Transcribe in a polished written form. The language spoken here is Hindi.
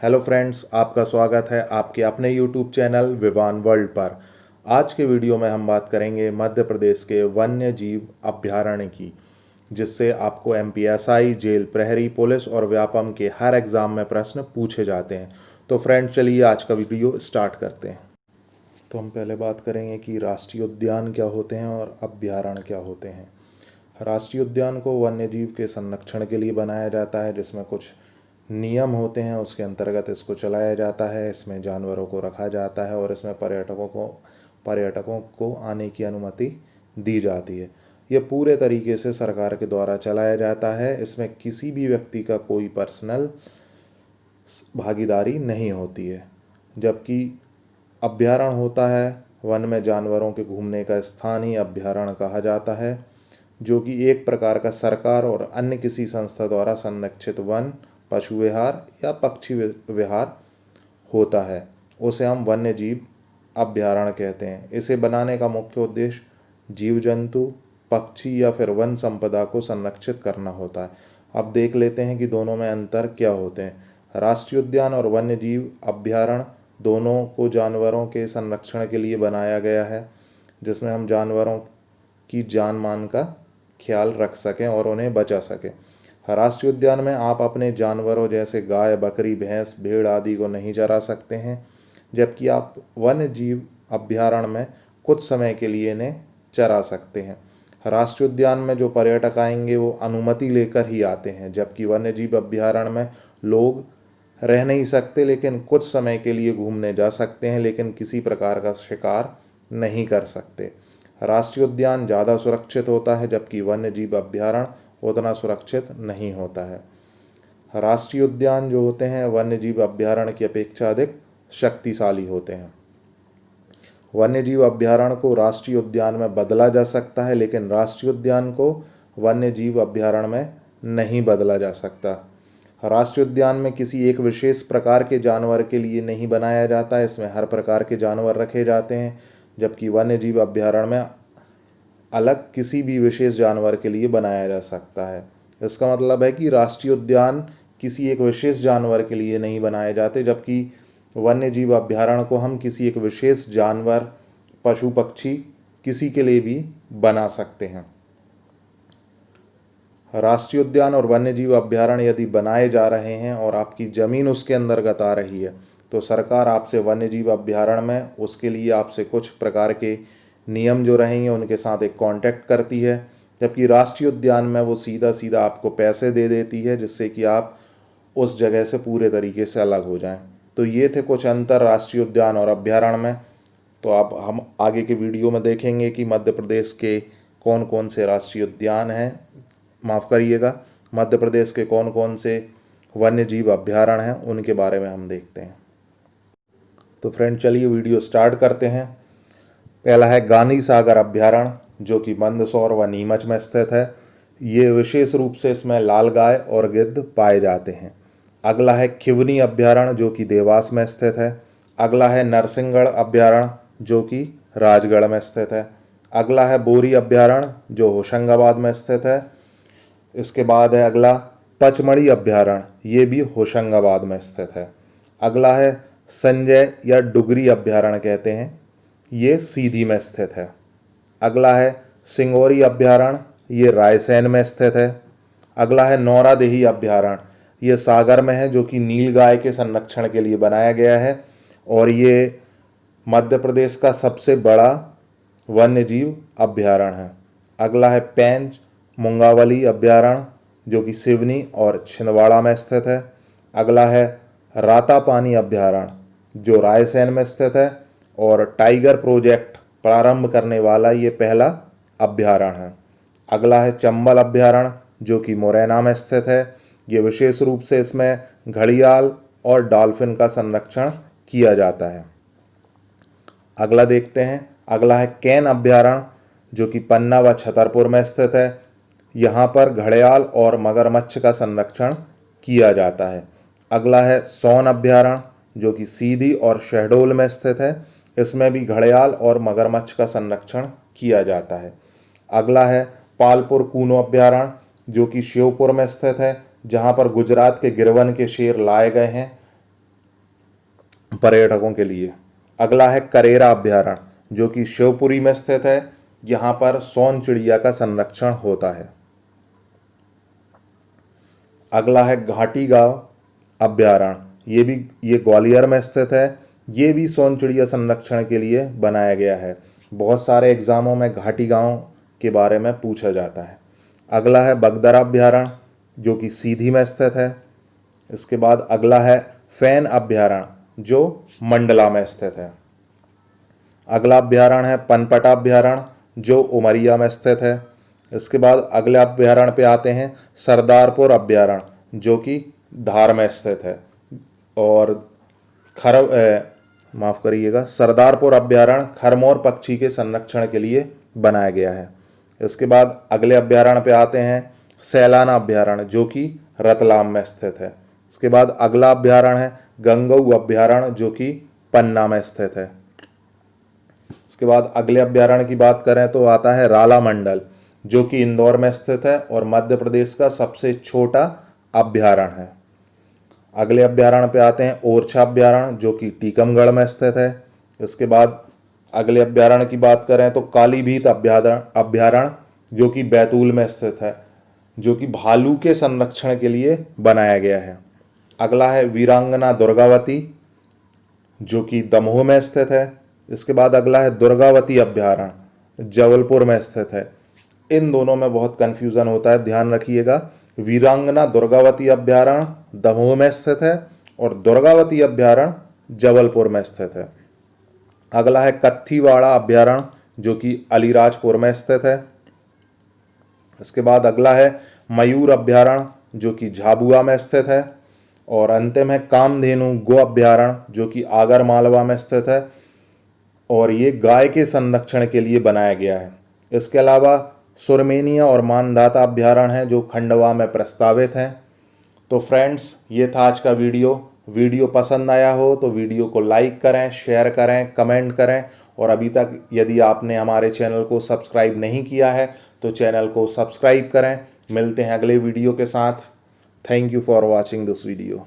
हेलो फ्रेंड्स, आपका स्वागत है आपके अपने यूट्यूब चैनल विवान वर्ल्ड पर। आज के वीडियो में हम बात करेंगे मध्य प्रदेश के वन्य जीव अभयारण्य की, जिससे आपको एमपीएसआई, जेल प्रहरी, पुलिस और व्यापम के हर एग्ज़ाम में प्रश्न पूछे जाते हैं। तो फ्रेंड्स, चलिए आज का वीडियो स्टार्ट करते हैं। तो हम पहले बात करेंगे कि राष्ट्रीय उद्यान क्या होते हैं और अभयारण्य क्या होते हैं। राष्ट्रीय उद्यान को वन्य जीव के संरक्षण के लिए बनाया जाता है, जिसमें कुछ नियम होते हैं, उसके अंतर्गत इसको चलाया जाता है। इसमें जानवरों को रखा जाता है और इसमें पर्यटकों को आने की अनुमति दी जाती है। ये पूरे तरीके से सरकार के द्वारा चलाया जाता है। इसमें किसी भी व्यक्ति का कोई पर्सनल भागीदारी नहीं होती है। जबकि अभयारण्य होता है, वन में जानवरों के घूमने का स्थान ही अभयारण्य कहा जाता है, जो कि एक प्रकार का सरकार और अन्य किसी संस्था द्वारा संरक्षित वन, पशु विहार या पक्षी विहार होता है। उसे हम वन्य जीव अभयारण्य कहते हैं। इसे बनाने का मुख्य उद्देश्य जीव जंतु, पक्षी या फिर वन संपदा को संरक्षित करना होता है। अब देख लेते हैं कि दोनों में अंतर क्या होते हैं। राष्ट्रीय उद्यान और वन्य जीव अभयारण्य दोनों को जानवरों के संरक्षण के लिए बनाया गया है, जिसमें हम जानवरों की जान मान का ख्याल रख सकें और उन्हें बचा सकें। राष्ट्रीय उद्यान में आप अपने जानवरों जैसे गाय, बकरी, भैंस, भेड़ आदि को नहीं चरा सकते हैं, जबकि आप वन्य जीव अभयारण्य में कुछ समय के लिए इन्हें चरा सकते हैं। राष्ट्रीय उद्यान में जो पर्यटक आएंगे वो अनुमति लेकर ही आते हैं, जबकि वन्य जीव अभयारण्य में लोग रह नहीं सकते, लेकिन कुछ समय के लिए घूमने जा सकते हैं, लेकिन किसी प्रकार का शिकार नहीं कर सकते। राष्ट्रीय उद्यान ज़्यादा सुरक्षित होता है, जबकि वन्य जीव अभयारण्य उतना सुरक्षित नहीं होता है। राष्ट्रीय उद्यान जो होते हैं वन्य जीव अभयारण्य की अपेक्षा अधिक शक्तिशाली होते हैं। वन्य जीव अभयारण्य को राष्ट्रीय उद्यान में बदला जा सकता है, लेकिन राष्ट्रीय उद्यान को वन्य जीव अभयारण्य में नहीं बदला जा सकता। राष्ट्रीय उद्यान में किसी एक विशेष प्रकार के जानवर के लिए नहीं बनाया जाता है, इसमें हर प्रकार के जानवर रखे जाते हैं, जबकि वन्य जीव अभयारण्य में अलग किसी भी विशेष जानवर के लिए बनाया जा सकता है। इसका मतलब है कि राष्ट्रीय उद्यान किसी एक विशेष जानवर के लिए नहीं बनाए जाते, जबकि वन्य जीव अभयारण्य को हम किसी एक विशेष जानवर, पशु, पक्षी किसी के लिए भी बना सकते हैं। राष्ट्रीय उद्यान और वन्य जीव अभयारण्य यदि बनाए जा रहे हैं और आपकी ज़मीन उसके अंतर्गत आ रही है, तो सरकार आपसे वन्य जीव अभयारण्य में उसके लिए आपसे कुछ प्रकार के नियम जो रहेंगे उनके साथ एक कांटेक्ट करती है, जबकि राष्ट्रीय उद्यान में वो सीधा सीधा आपको पैसे दे देती है, जिससे कि आप उस जगह से पूरे तरीके से अलग हो जाएं। तो ये थे कुछ अंतर राष्ट्रीय उद्यान और अभयारण्य में। तो अब हम आगे के वीडियो में देखेंगे कि मध्य प्रदेश के कौन कौन से राष्ट्रीय उद्यान हैं, माफ़ करिएगा, मध्य प्रदेश के कौन कौन से वन्य जीव अभयारण्य हैं, उनके बारे में हम देखते हैं। तो फ्रेंड, चलिए वीडियो स्टार्ट करते हैं। पहला है गांधी सागर अभयारण्य, जो कि मंदसौर व नीमच में स्थित है। ये विशेष रूप से इसमें लाल गाय और गिद्ध पाए जाते हैं। अगला है खिवनी अभयारण्य, जो कि देवास में स्थित है। अगला है नरसिंहगढ़ अभयारण्य, जो कि राजगढ़ में स्थित है। अगला है बोरी अभयारण्य, जो होशंगाबाद में स्थित है। इसके बाद है अगला पचमढ़ी अभयारण्य, ये भी होशंगाबाद में स्थित है। अगला है संजय या डुगरी अभयारण्य कहते हैं, ये सीधी में स्थित है। अगला है सिंगोरी अभयारण्य, ये रायसेन में स्थित है। अगला है नौरादेही अभयारण्य, ये सागर में है, जो कि नीलगाय के संरक्षण के लिए बनाया गया है और ये मध्य प्रदेश का सबसे बड़ा वन्य जीव अभयारण्य है। अगला है पेंच मुंगावली अभयारण्य, जो कि सिवनी और छिंदवाड़ा में स्थित है। अगला है रातापानी अभयारण्य, जो रायसेन में स्थित है और टाइगर प्रोजेक्ट प्रारंभ करने वाला ये पहला अभयारण्य है। अगला है चंबल अभयारण्य, जो कि मुरैना में स्थित है। ये विशेष रूप से इसमें घड़ियाल और डॉल्फिन का संरक्षण किया जाता है। अगला देखते हैं, अगला है कैन अभयारण्य, जो कि पन्ना व छतरपुर में स्थित है। यहाँ पर घड़ियाल और मगरमच्छ का संरक्षण किया जाता है। अगला है सोन अभयारण्य, जो कि सीधी और शहडोल में स्थित है। इसमें भी घड़ियाल और मगरमच्छ का संरक्षण किया जाता है। अगला है पालपुर कूनो अभयारण्य, जो कि श्योपुर में स्थित है, जहाँ पर गुजरात के गिरवन के शेर लाए गए हैं पर्यटकों के लिए। अगला है करेरा अभ्यारण्य जो कि शिवपुरी में स्थित है। यहाँ पर सोन चिड़िया का संरक्षण होता है। अगला है घाटी गांव अभ्यारण्य, ये ग्वालियर में स्थित है। ये भी सोन चिड़िया संरक्षण के लिए बनाया गया है। बहुत सारे एग्जामों में घाटी गांव के बारे में पूछा जाता है। अगला है बगदरा अभ्यारण्य जो कि सीधी में स्थित है। इसके बाद अगला है फैन अभ्यारण्य जो मंडला में स्थित है। अगला अभ्यारण्य है पनपटा अभ्यारण्य जो उमरिया में स्थित है। इसके बाद अगले अभ्यारण्य पे आते हैं सरदारपुर अभ्यारण्य जो कि धार में स्थित है। और माफ़ करिएगा, सरदारपुर अभ्यारण्य खरमोर पक्षी के संरक्षण के लिए बनाया गया है। इसके बाद अगले अभ्यारण्य पे आते हैं सैलाना अभ्यारण्य जो कि रतलाम में स्थित है। इसके बाद अगला अभ्यारण्य है गंगऊ अभ्यारण्य जो कि पन्ना में स्थित है। इसके बाद अगले अभ्यारण्य की बात करें तो आता है राला मंडल जो कि इंदौर में स्थित है और मध्य प्रदेश का सबसे छोटा अभ्यारण्य है। अगले अभ्यारण्य पे आते हैं ओरछा अभ्यारण्य जो कि टीकमगढ़ में स्थित है। इसके बाद अगले अभ्यारण्य की बात करें तो कालीभीत अभ्यारण्य जो कि बैतूल में स्थित है, जो कि भालू के संरक्षण के लिए बनाया गया है। अगला है वीरांगना दुर्गावती जो कि दमोह में स्थित है। इसके बाद अगला है दुर्गावती अभ्यारण्य जबलपुर में स्थित है। इन दोनों में बहुत कन्फ्यूज़न होता है, ध्यान रखिएगा। वीरांगना दुर्गावती अभ्यारण्य दमोह में स्थित है और दुर्गावती अभ्यारण्य जबलपुर में स्थित है। अगला है कत्थीवाड़ा अभ्यारण्य जो कि अलीराजपुर में स्थित है। इसके बाद अगला है मयूर अभ्यारण्य जो कि झाबुआ में स्थित है। और अंतिम है कामधेनु गो अभ्यारण्य जो कि आगर मालवा में स्थित है और ये गाय के संरक्षण के लिए बनाया गया है। इसके अलावा सुरमेनिया और मानधाता अभ्यारण्य हैं जो खंडवा में प्रस्तावित हैं। तो फ्रेंड्स, ये था आज का वीडियो पसंद आया हो तो वीडियो को लाइक करें, शेयर करें, कमेंट करें और अभी तक यदि आपने हमारे चैनल को सब्सक्राइब नहीं किया है तो चैनल को सब्सक्राइब करें। मिलते हैं अगले वीडियो के साथ। Thank you for watching this video.